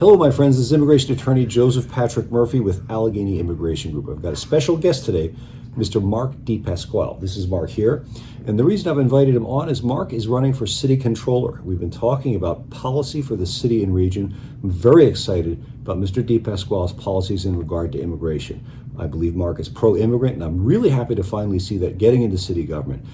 Hello, my friends. This is immigration attorney Joseph Patrick Murphy with Allegheny Immigration Group. I've got a special guest today, Mr. Mark Depasquale. This is Mark here. And the reason I've invited him on is Mark is running for city controller. We've been talking about policy for the city and region. I'm very excited about Mr. Depasquale's policies in regard to immigration. I believe Mark is pro-immigrant, and I'm really happy to finally see that getting into city government.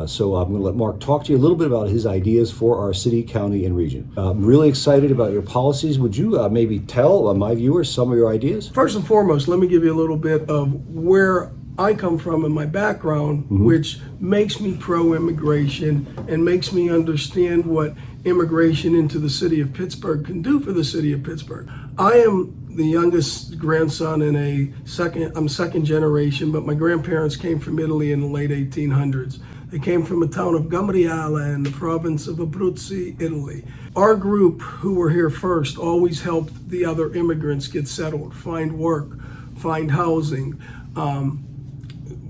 So I'm going to let Mark talk to you a little bit about his ideas for our city, county, and region. I'm really excited about your policies. Would you maybe tell my viewers some of your ideas? First and foremost, let me give you a little bit of where I come from and my background, which makes me pro-immigration and makes me understand what immigration into the city of Pittsburgh can do for the city of Pittsburgh. I am the youngest grandson in I'm second generation, but my grandparents came from Italy in the late 1800s. They came from a town of Depasquale in the province of Abruzzi, Italy. Our group, who were here first, always helped the other immigrants get settled, find work, find housing,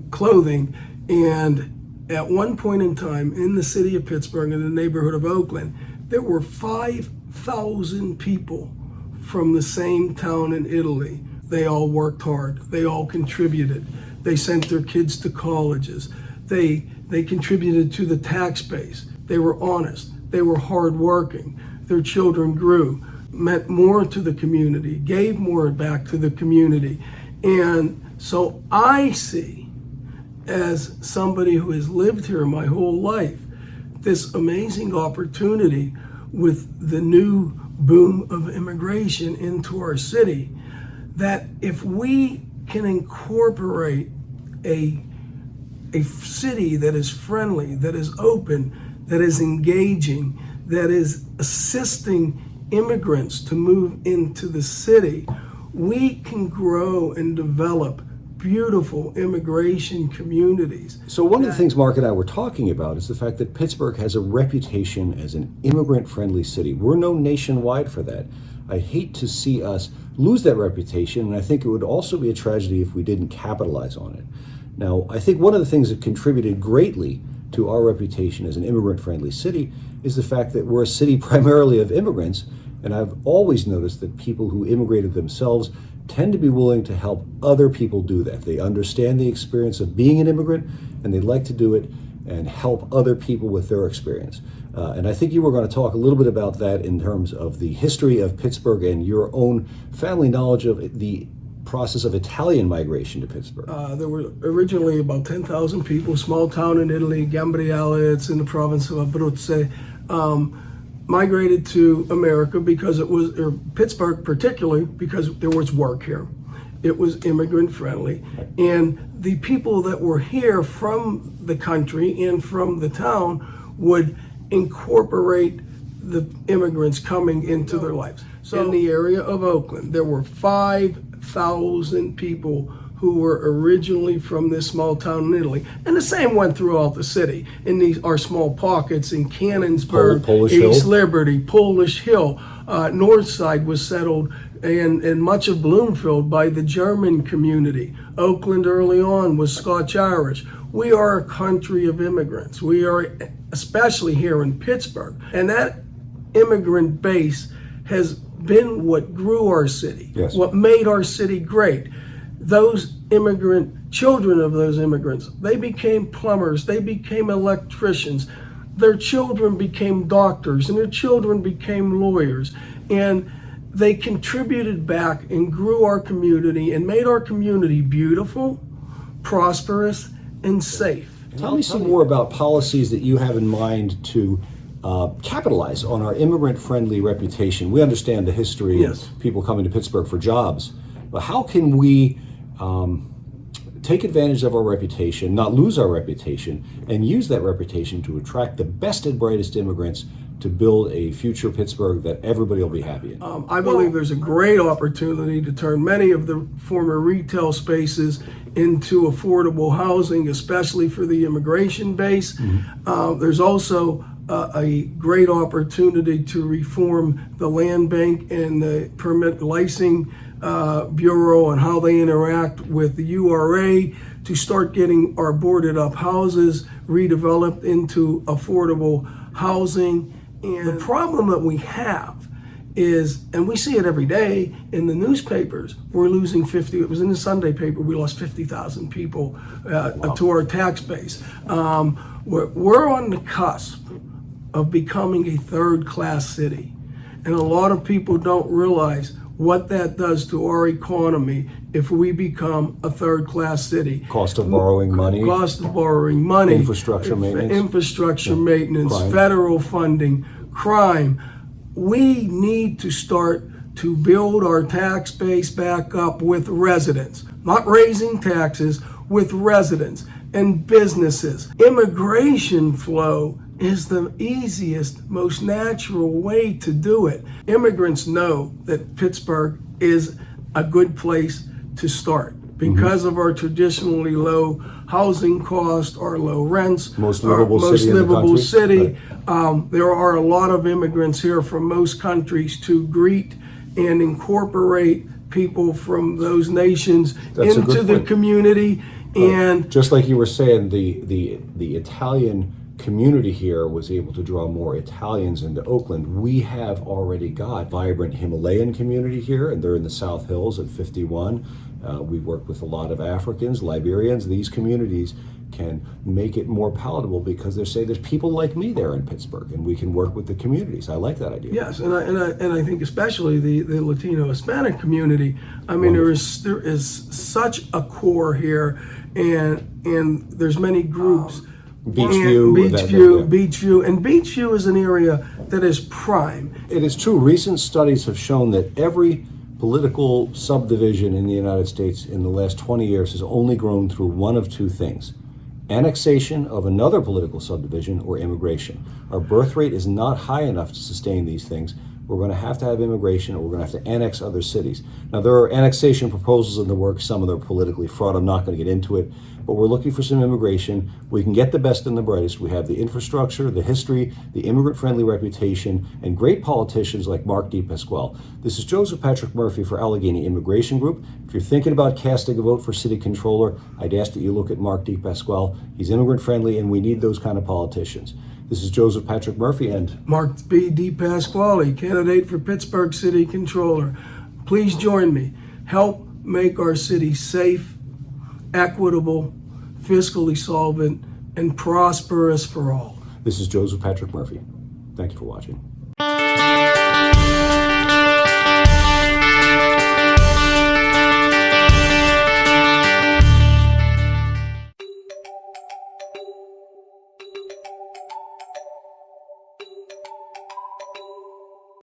clothing. And at one point in time in the city of Pittsburgh, in the neighborhood of Oakland, there were 5,000 people from the same town in Italy. They all worked hard. They all contributed. They sent their kids to colleges. They contributed to the tax base. They were honest. They were hardworking. Their children grew, meant more to the community, gave more back to the community. And so I see, as somebody who has lived here my whole life, this amazing opportunity with the new boom of immigration into our city, that if we can incorporate a city that is friendly, that is open, that is engaging, that is assisting immigrants to move into the city, we can grow and develop beautiful immigration communities. So one of the things Mark and I were talking about is the fact that Pittsburgh has a reputation as an immigrant-friendly city. We're known nationwide for that. I hate to see us lose that reputation, and I think it would also be a tragedy if we didn't capitalize on it. Now, I think one of the things that contributed greatly to our reputation as an immigrant-friendly city is the fact that we're a city primarily of immigrants, and I've always noticed that people who immigrated themselves tend to be willing to help other people do that. They understand the experience of being an immigrant, and they'd like to do it and help other people with their experience. And I think you were going to talk a little bit about that in terms of the history of Pittsburgh and your own family knowledge of the process of Italian migration to Pittsburgh. There were originally about 10,000 people, small town in Italy, Depasquale, it's in the province of Abruzzi, migrated to America because it was, or Pittsburgh particularly, because there was work here. It was immigrant friendly. And the people that were here from the country and from the town would incorporate the immigrants coming into their lives. So in the area of Oakland, there were 5,000 people who were originally from this small town in Italy. And the same went throughout the city. In these our small pockets in Canonsburg, East Liberty, Polish Hill, North Side was settled, and much of Bloomfield by the German community. Oakland early on was Scotch-Irish. We are a country of immigrants. We are, especially here in Pittsburgh. And that immigrant base has been what grew our city, what made our city great. Those children of those immigrants, they became plumbers, they became electricians, their children became doctors, and their children became lawyers. And they contributed back and grew our community and made our community beautiful, prosperous, and safe. Tell me some more about policies that you have in mind to capitalize on our immigrant-friendly reputation. We understand the history of people coming to Pittsburgh for jobs, but how can we take advantage of our reputation, not lose our reputation, and use that reputation to attract the best and brightest immigrants to build a future Pittsburgh that everybody will be happy in? I believe there's a great opportunity to turn many of the former retail spaces into affordable housing, especially for the immigration base. There's also a great opportunity to reform the land bank and the permit licensing Bureau and how they interact with the URA to start getting our boarded up houses redeveloped into affordable housing. And the problem that we have is, and we see it every day in the newspapers, we're losing 50, it was in the Sunday paper, we lost 50,000 people to our tax base. We're on the cusp of becoming a third-class city. And a lot of people don't realize what that does to our economy if we become a third-class city. Cost of borrowing money. Cost of borrowing money. Infrastructure maintenance. Infrastructure maintenance, Crime. federal funding, crime. We need to start to build our tax base back up with residents, not raising taxes, with residents and businesses. Immigration flow is the easiest, most natural way to do it. Immigrants know that Pittsburgh is a good place to start because of our traditionally low housing costs, our low rents, Most livable our most city in the livable country. city. There are a lot of immigrants here from most countries to greet and incorporate people from those nations That's a into good the point. community. And just like you were saying, the Italian community here was able to draw more Italians into Oakland. We have already got vibrant Himalayan community here, and they're in the South Hills at 51. We work with a lot of Africans, Liberians. These communities can make it more palatable because they say there's people like me there in Pittsburgh, and we can work with the communities. I like that idea. yes, and I think especially the Latino Hispanic community. I mean, there is such a core here, and there's many groups. Beachview. Beachview is an area that is prime. It is true. Recent studies have shown that every political subdivision in the United States in the last 20 years has only grown through one of two things: annexation of another political subdivision or immigration. Our birth rate is not high enough to sustain these things. We're going to have immigration, or we're going to have to annex other cities. Now, there are annexation proposals in the works. Some of them are politically fraught. I'm not going to get into it, but we're looking for some immigration. We can get the best and the brightest. We have the infrastructure, the history, the immigrant-friendly reputation, and great politicians like Mark Depasquale. This is Joseph Patrick Murphy for Allegheny Immigration Group. If you're thinking about casting a vote for city controller, I'd ask that you look at Mark Depasquale. He's immigrant-friendly, and we need those kind of politicians. This is Joseph Patrick Murphy and Mark B. Depasquale, candidate for Pittsburgh City Controller. Please join me. Help make our city safe, equitable, fiscally solvent, and prosperous for all. this is Joseph Patrick Murphy. Thank you for watching.